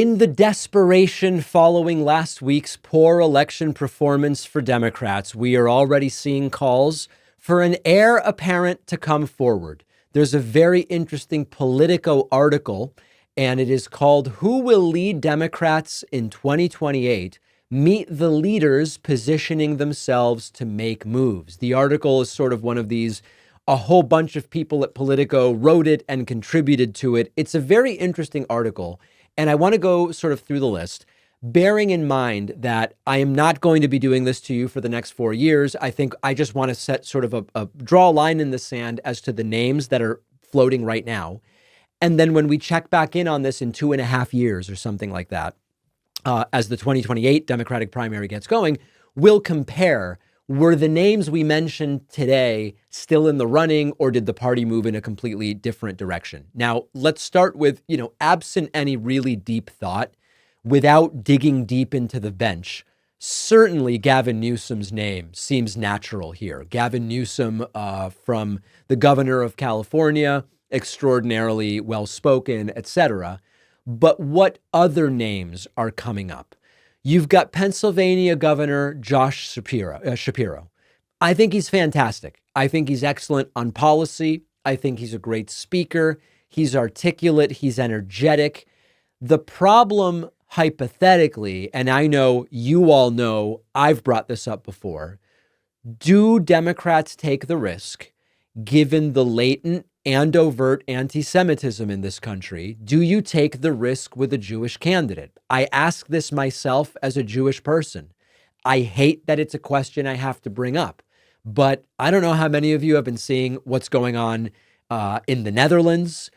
In the desperation following last week's poor election performance for Democrats, we are already seeing calls for an heir apparent to come forward. There's a very interesting Politico article, and it is called "Who Will Lead Democrats in 2028? Meet the leaders positioning themselves to make moves." The article is sort of one of these, a whole bunch of people at Politico wrote it and contributed to it. It's a very interesting article. And I want to go sort of through the list, bearing in mind that I am not going to be doing this to you for the next 4 years. I think I just want to set sort of draw a line in the sand as to the names that are floating right now. And then when we check back in on this in 2.5 years or something like that, as the 2028 Democratic primary gets going, we'll compare. Were the names we mentioned today still in the running, or did the party move in a completely different direction? Now, let's start with, absent any really deep thought, without digging deep into the bench, certainly Gavin Newsom's name seems natural here. Gavin Newsom, from the governor of California, extraordinarily well-spoken, etc. But what other names are coming up? You've got Pennsylvania Governor Josh Shapiro. I think he's fantastic. I think he's excellent on policy. I think he's a great speaker. He's articulate. He's energetic. The problem, hypothetically, and I know you all know I've brought this up before, do Democrats take the risk, given the latent and overt anti-Semitism in this country? Do you take the risk with a Jewish candidate? I ask this myself as a Jewish person. I hate that it's a question I have to bring up, but I don't know how many of you have been seeing what's going on in the Netherlands.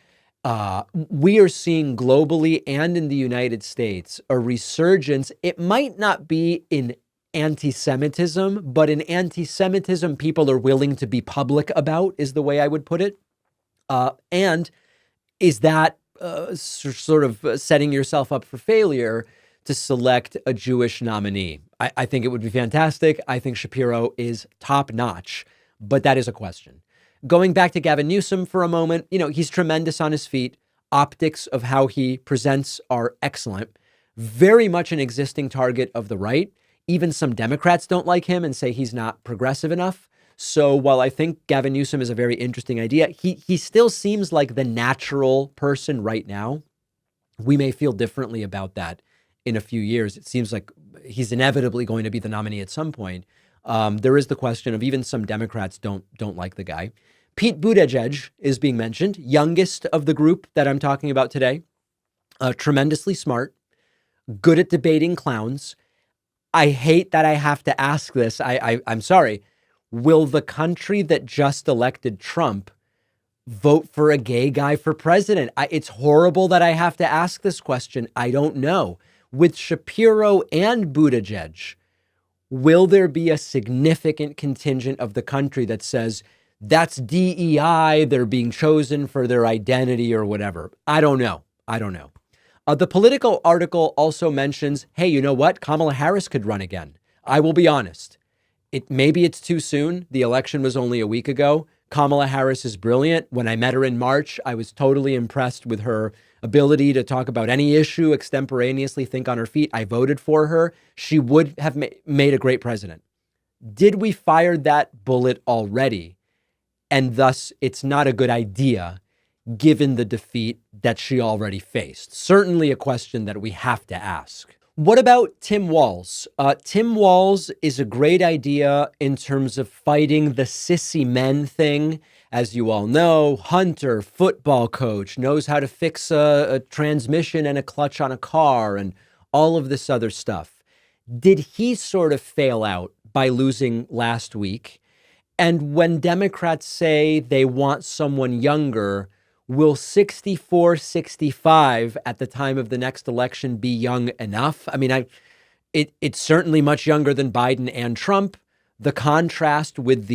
We are seeing globally and in the United States a resurgence. It might not be in anti-Semitism, but in anti-Semitism people are willing to be public about, is the way I would put it. And is that sort of setting yourself up for failure to select a Jewish nominee? I think it would be fantastic. I think Shapiro is top notch, but that is a question. Going back to Gavin Newsom for a moment, he's tremendous on his feet. Optics of how he presents are excellent. Very much an existing target of the right. Even some Democrats don't like him and say he's not progressive enough. So while I think Gavin Newsom is a very interesting idea, he still seems like the natural person right now. We may feel differently about that in a few years. It seems like he's inevitably going to be the nominee at some point. There is the question of even some Democrats don't like the guy. Pete Buttigieg is being mentioned, youngest of the group that I'm talking about today. Tremendously smart, good at debating clowns. I hate that I have to ask this. I'm sorry. Will the country that just elected Trump vote for a gay guy for president? It's horrible that I have to ask this question. I don't know. With Shapiro and Buttigieg, will there be a significant contingent of the country that says that's DEI, they're being chosen for their identity or whatever? I don't know. The Politico article also mentions, hey, you know what? Kamala Harris could run again. I will be honest. Maybe it's too soon. The election was only a week ago. Kamala Harris is brilliant. When I met her in March, I was totally impressed with her ability to talk about any issue extemporaneously, think on her feet. I voted for her. She would have made a great president. Did we fire that bullet already? And thus, it's not a good idea given the defeat that she already faced. Certainly a question that we have to ask. What about Tim Walz? Tim Walz is a great idea in terms of fighting the sissy men thing. As you all know, Hunter, football coach, knows how to fix a transmission and a clutch on a car and all of this other stuff. Did he sort of fail out by losing last week? And when Democrats say they want someone younger, will 64, 65 at the time of the next election be young enough? I mean, it's certainly much younger than Biden and Trump. The contrast with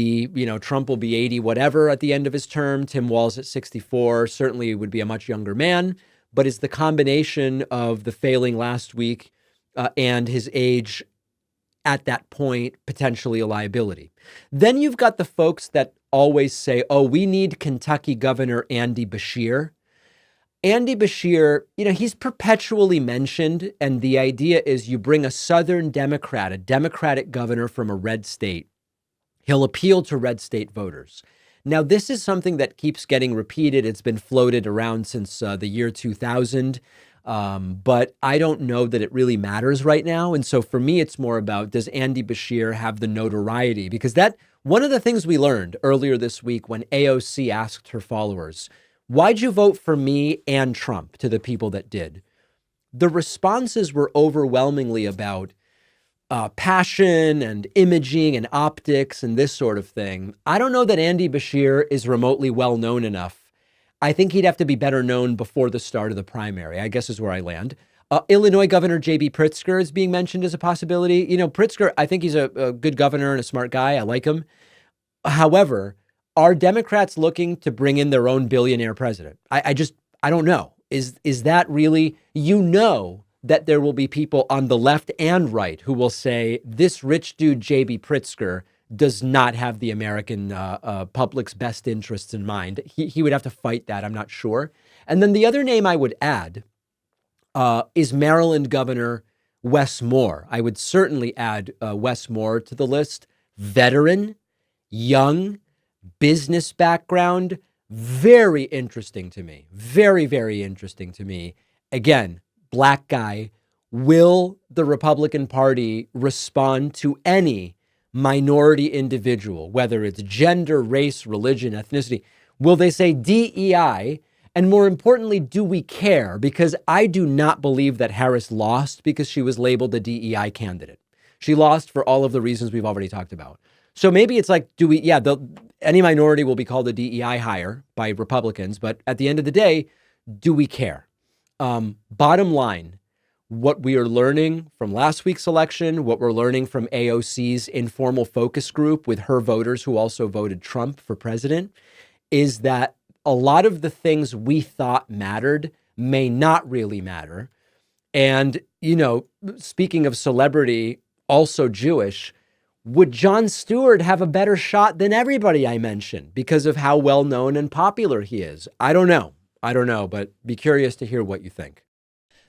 Trump will be 80, whatever at the end of his term. Tim Walz at 64 certainly would be a much younger man. But is the combination of the failing last week and his age at that point potentially a liability? Then you've got the folks that always say, oh, we need Kentucky Governor Andy Beshear. Andy Bashir, he's perpetually mentioned. And the idea is you bring a Southern Democrat, a Democratic governor from a red state. He'll appeal to red state voters. Now, this is something that keeps getting repeated. It's been floated around since the year 2000. But I don't know that it really matters right now. And so for me, it's more about, does Andy Bashir have the notoriety? Because one of the things we learned earlier this week when AOC asked her followers, why'd you vote for me and Trump, to the people that did? The responses were overwhelmingly about passion and imaging and optics and this sort of thing. I don't know that Andy Bashir is remotely well known enough. I think he'd have to be better known before the start of the primary, I guess is where I land. Illinois Governor J.B. Pritzker is being mentioned as a possibility. Pritzker, I think he's a good governor and a smart guy. I like him. However, are Democrats looking to bring in their own billionaire president? I don't know. Is that really, that there will be people on the left and right who will say this rich dude, J.B. Pritzker, does not have the American public's best interests in mind. He would have to fight that, I'm not sure. And then the other name I would add is Maryland Governor Wes Moore. I would certainly add Wes Moore to the list. Veteran, young, business background, very interesting to me. Very, very interesting to me. Again, Black guy. Will the Republican Party respond to any minority individual, whether it's gender, race, religion, ethnicity? Will they say DEI? And more importantly, do we care? Because I do not believe that Harris lost because she was labeled a DEI candidate. She lost for all of the reasons we've already talked about. So maybe it's like, any minority will be called a DEI hire by Republicans. But at the end of the day, do we care? Bottom line, what we are learning from last week's election, what we're learning from AOC's informal focus group with her voters who also voted Trump for president, is that a lot of the things we thought mattered may not really matter. And, speaking of celebrity, also Jewish, would Jon Stewart have a better shot than everybody I mentioned because of how well known and popular he is? I don't know, but be curious to hear what you think.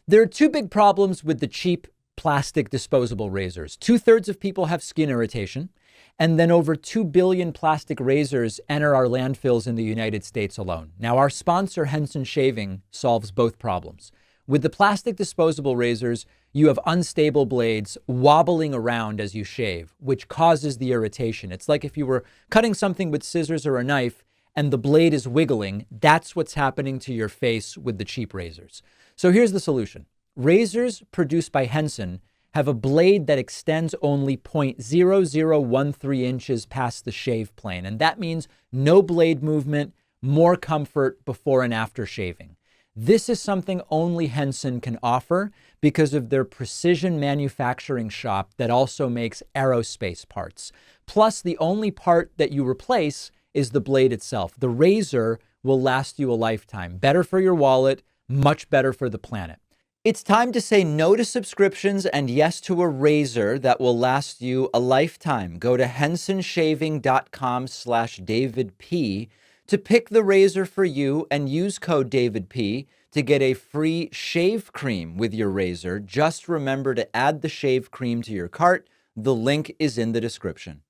There are two big problems with the cheap plastic disposable razors. 2/3 of people have skin irritation, and then over 2 billion plastic razors enter our landfills in the United States alone. Now, our sponsor, Henson Shaving, solves both problems. With the plastic disposable razors, you have unstable blades wobbling around as you shave, which causes the irritation. It's like if you were cutting something with scissors or a knife and the blade is wiggling. That's what's happening to your face with the cheap razors. So here's the solution. Razors produced by Henson have a blade that extends only 0.0013 inches past the shave plane. And that means no blade movement, more comfort before and after shaving. This is something only Henson can offer because of their precision manufacturing shop that also makes aerospace parts. Plus, the only part that you replace is the blade itself. The razor will last you a lifetime. Better for your wallet, much better for the planet. It's time to say no to subscriptions and yes to a razor that will last you a lifetime. Go to hensonshaving.com/DavidP to pick the razor for you and use code DavidP to get a free shave cream with your razor. Just remember to add the shave cream to your cart. The link is in the description.